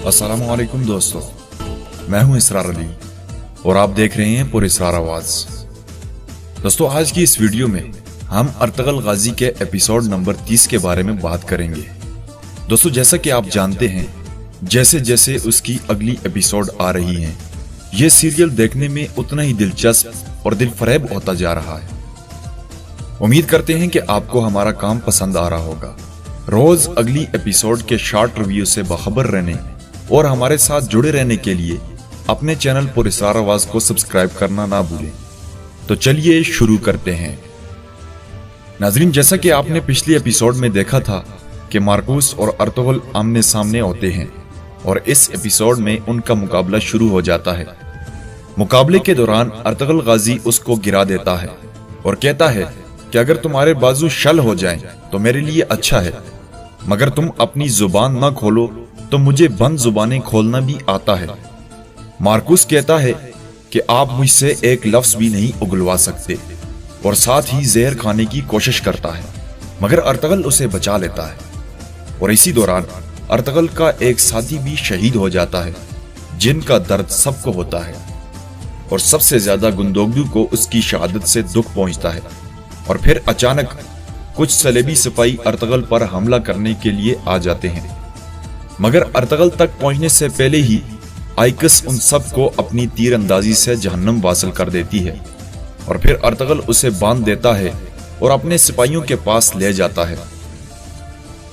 अस्सलाम वालेकुम दोस्तों, मैं हूं इसरार अली और आप देख रहे हैं पुरइसरार आवाज। दोस्तों, आज की इस वीडियो में हम अर्तगल गाजी के एपिसोड नंबर 30 के बारे में बात करेंगे। दोस्तों, जैसा कि आप जानते हैं, जैसे जैसे उसकी अगली एपिसोड आ रही हैं, यह सीरियल देखने में उतना ही दिलचस्प और दिलफरेब होता जा रहा है। उम्मीद करते हैं कि आपको हमारा काम पसंद आ रहा होगा। रोज अगली एपिसोड के शॉर्ट रिव्यू से बाखबर रहने और हमारे साथ जुड़े रहने के लिए अपने चैनल पुरइसरार आवाज को सब्सक्राइब करना ना भूलें। तो चलिए शुरू करते हैं। नाजरीन, जैसा कि आपने पिछली एपिसोड में देखा था कि मार्कूस और अर्तुगरुल आमने सामने होते हैं और इस एपिसोड में उनका मुकाबला शुरू हो जाता है। मुकाबले के दौरान अर्तुगरुल गाजी उसको गिरा देता है और कहता है कि अगर तुम्हारे बाजू शल हो जाएं तो मेरे लिए अच्छा है, मगर तुम अपनी जुबान ना खोलो तो मुझे बंद जुबानें खोलना भी आता है। मार्कूस कहता है कि आप मुझसे एक लफ्ज भी नहीं उगलवा सकते और साथ ही जहर खाने की कोशिश करता है, मगर अर्तुगरुल उसे बचा लेता है। और इसी दौरान अर्तुगरुल का एक साथी भी शहीद हो जाता है, जिनका दर्द सबको होता है और सबसे ज्यादा गुंदोगदू को उसकी शहादत से दुख पहुंचता है। और फिर अचानक कुछ सलेबी सिपाही अर्तुगरुल पर हमला करने के लिए आ जाते हैं, मगर अर्तुगरुल तक पहुंचने से पहले ही आइकस उन सब को अपनी तीर अंदाजी से जहन्नम वासिल कर देती है। और फिर अर्तुगरुल उसे बांध देता है और अपने सिपाहियों के पास ले जाता है।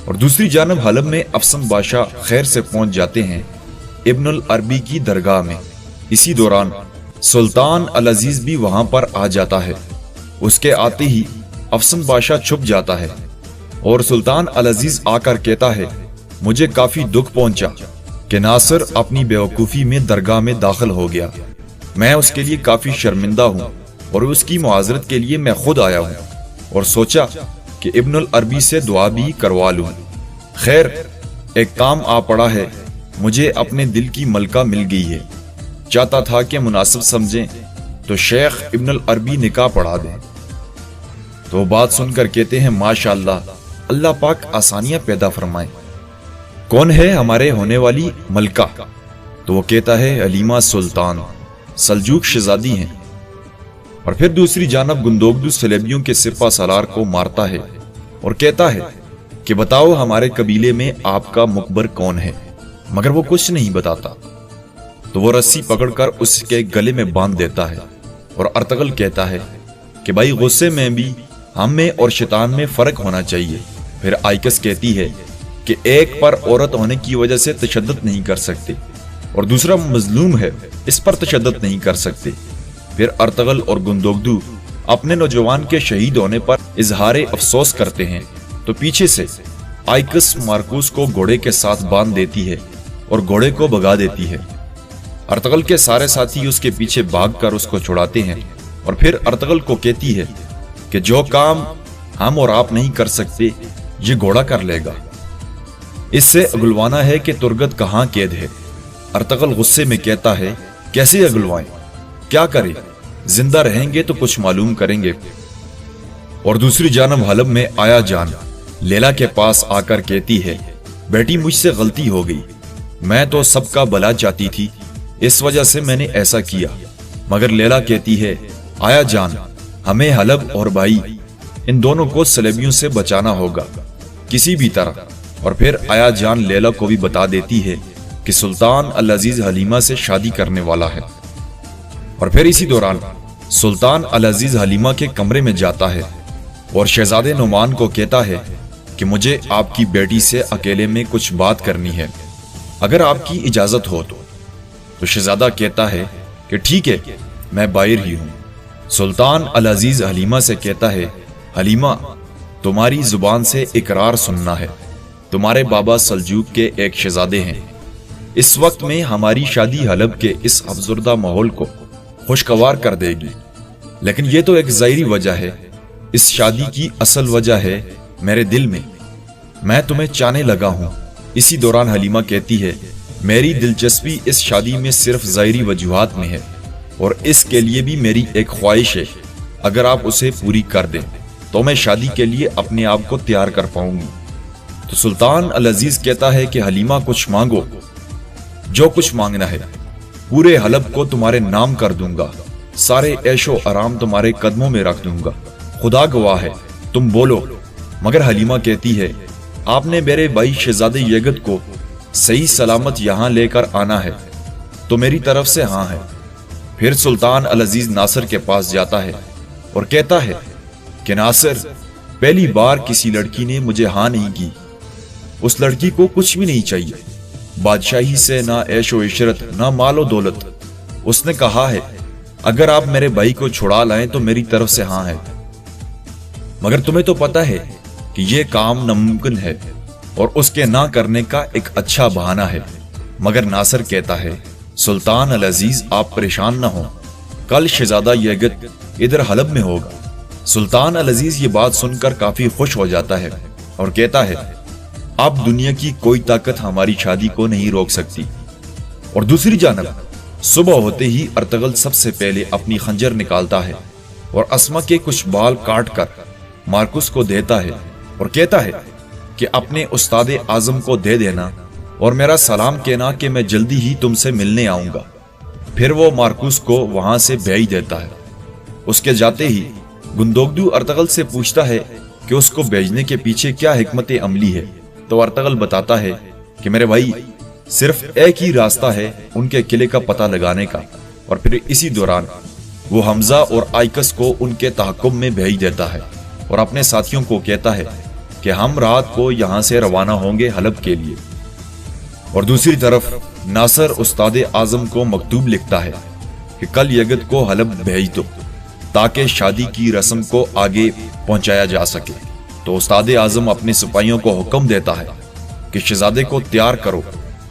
और दूसरी जानब हलब में अफसन बादशाह खैर से पहुंच जाते हैं इब्नुल अरबी की दरगाह में। इसी दौरान सुल्तान अल अजीज भी वहां पर आ जाता है। उसके आते ही अफसन बादशाह छुप जाता है और सुल्तान अल अजीज आकर कहता है, मुझे काफी दुख पहुंचा कि नासिर अपनी बेवकूफी में दरगाह में दाखिल हो गया। मैं उसके लिए काफी शर्मिंदा हूं और उसकी मुआजरत के लिए मैं खुद आया हूं और सोचा कि इब्नुल अरबी से दुआ भी करवा लूं। खैर, एक काम आ पड़ा है, मुझे अपने दिल की मलका मिल गई है। चाहता था कि मुनासिब समझें तो शेख इब्नुल अरबी निकाह पढ़ा दें। तो बात सुनकर कहते हैं, माशाअल्लाह, अल्लाह पाक आसानियां पैदा फरमाए। कौन है हमारे होने वाली मलका? तो वो कहता है, हलीमा सुल्तान, सल्जूक शहजादी हैं। और फिर दूसरी जानब गुंदोगदू सलेबियों के सिपा सालार को मारता है और कहता है कि बताओ हमारे कबीले में आपका मुकबर कौन है, मगर वो कुछ नहीं बताता। तो वो रस्सी पकड़कर उसके गले में बांध देता है और अर्तुगरुल कहता है कि भाई, गुस्से में भी हम में और शैतान में फर्क होना चाहिए। फिर आइकस कहती है कि एक पर औरत होने की वजह से तशद्दुद नहीं कर सकते और दूसरा मजलूम है, इस पर तशद्दुद नहीं कर सकते। फिर अर्तुगरुल और गुंदोगदू अपने नौजवान के शहीद होने पर इजहारे अफसोस करते हैं। तो पीछे से आइकस मार्कूस को घोड़े के साथ बांध देती है और घोड़े को भगा देती है। अर्तुगरुल के सारे साथी उसके पीछे भागकर उसको छुड़ाते हैं और फिर अर्तुगरुल को कहती है कि जो काम हम और आप नहीं कर सकते, ये घोड़ा कर लेगा। इससे अगुलवाना है कि तुरगत कहां कैद है। अर्तुगरुल गुस्से में कहता है, कैसे अगुलवाएं, क्या करें, जिंदा रहेंगे तो कुछ मालूम करेंगे। और दूसरी जानब हलब में आया जान लैला के पास आकर कहती है, बेटी, मुझसे गलती हो गई, मैं तो सबका भला चाहती थी, इस वजह से मैंने ऐसा किया। मगर लैला कहती है, आया जान, हमें हलब और भाई इन दोनों को सलेबियों से बचाना होगा किसी भी तरह। और फिर आया जान लैला को भी बता देती है कि सुल्तान अल अजीज हलीमा से शादी करने वाला है। और फिर इसी दौरान सुल्तान अल अजीज हलीमा के कमरे में जाता है और शहजादे नुमान को कहता है कि मुझे आपकी बेटी से अकेले में कुछ बात करनी है, अगर आपकी इजाजत हो तो शहजादा कहता है कि ठीक है, मैं बाहर ही हूं। सुल्तान अल अजीज हलीमा से कहता है, हलीमा, तुम्हारी जुबान से इकरार सुनना है, तुम्हारे बाबा सल्जूक के एक शहजादे हैं। इस वक्त में हमारी शादी हलब के इस अफजुर्दा माहौल को खुशगवार कर देगी, लेकिन यह तो एक ज़ाहिरी वजह है, इस शादी की असल वजह है मेरे दिल में, मैं तुम्हें चाहने लगा हूं। इसी दौरान हलीमा कहती है, मेरी दिलचस्पी इस शादी में सिर्फ ज़ाहिरी वजूहात में है और इसके लिए भी मेरी एक ख्वाहिश है, अगर आप उसे पूरी कर दें तो मैं शादी के लिए अपने आप को तैयार कर पाऊंगी। तो सुल्तान अल अजीज कहता है कि हलीमा, कुछ मांगो। जो कुछ मांगना है पूरे हलब को तुम्हारे नाम कर दूंगा, सारे ऐशो आराम तुम्हारे कदमों में रख दूंगा, खुदा गवाह है तुम बोलो। मगर हलीमा कहती है, आपने मेरे भाई शहजादे यगत को सही सलामत यहां लेकर आना है तो मेरी तरफ से हाँ है। फिर सुल्तान अल अजीज नासिर के पास जाता है और कहता है कि नासिर, पहली बार किसी लड़की ने मुझे हाँ नहीं की। उस लड़की को कुछ भी नहीं चाहिए, बादशाही से ना ऐशो इशरत ना मालो दौलत। उसने कहा है अगर आप मेरे भाई को छुड़ा लाएं तो मेरी तरफ से हाँ है। मगर तुम्हें तो पता है कि यह काम नामुमकिन है और उसके ना करने का एक अच्छा बहाना है। मगर नासिर कहता है, सुल्तान अल अजीज आप परेशान ना हो, कल शहजादा यगत इधर हलब में होगा। सुल्तान अल अजीज ये बात सुनकर काफी खुश हो जाता है और कहता है, अब दुनिया की कोई ताकत हमारी शादी को नहीं रोक सकती। और दूसरी जानब सुबह होते ही अर्तगल सबसे पहले अपनी खंजर निकालता है और अस्मा के कुछ बाल काट कर मार्कुस को देता है और कहता है कि अपने उस्ताद आजम को दे देना और मेरा सलाम कहना कि मैं जल्दी ही तुमसे मिलने आऊंगा। फिर वो मार्कुस को वहां से भेज देता है। उसके जाते ही गुंदोगदू अर्तगल से पूछता है कि उसको भेजने के पीछे क्या हिकमत अमली है। तो अर्तगल बताता है कि मेरे भाई, सिर्फ एक ही रास्ता है उनके किले का पता लगाने का। और फिर इसी दौरान वो हमजा और आइकस को उनके तहक्कुम में भेज देता है और अपने साथियों को कहता है कि हम रात को यहां से रवाना होंगे हलब के लिए। और दूसरी तरफ नासिर उस्ताद आजम को मकतूब लिखता है कि कल यगत को हलब भेज दो ताकि शादी की रस्म को आगे पहुंचाया जा सके। तो उस्ताद आजम अपने सिपाहियों को हुक्म देता है कि शहजादे को तैयार करो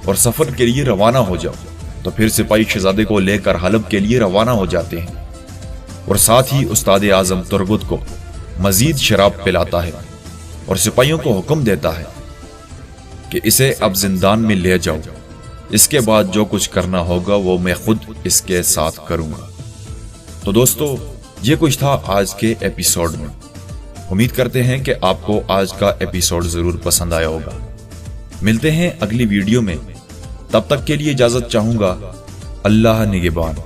और सफर के लिए रवाना हो जाओ। तो फिर सिपाही शहजादे को लेकर हलब के लिए रवाना हो जाते हैं और साथ ही उस्ताद आजम तुरगुत को मजीद शराब पिलाता है और सिपाहियों को हुक्म देता है कि इसे अब जिंदान में ले जाओ, इसके बाद जो कुछ करना होगा वो मैं खुद इसके साथ करूंगा। तो दोस्तों, ये कुछ था आज के एपिसोड में। उम्मीद करते हैं कि आपको आज का एपिसोड जरूर पसंद आया होगा। मिलते हैं अगली वीडियो में, तब तक के लिए इजाजत चाहूंगा। अल्लाह निगहबान।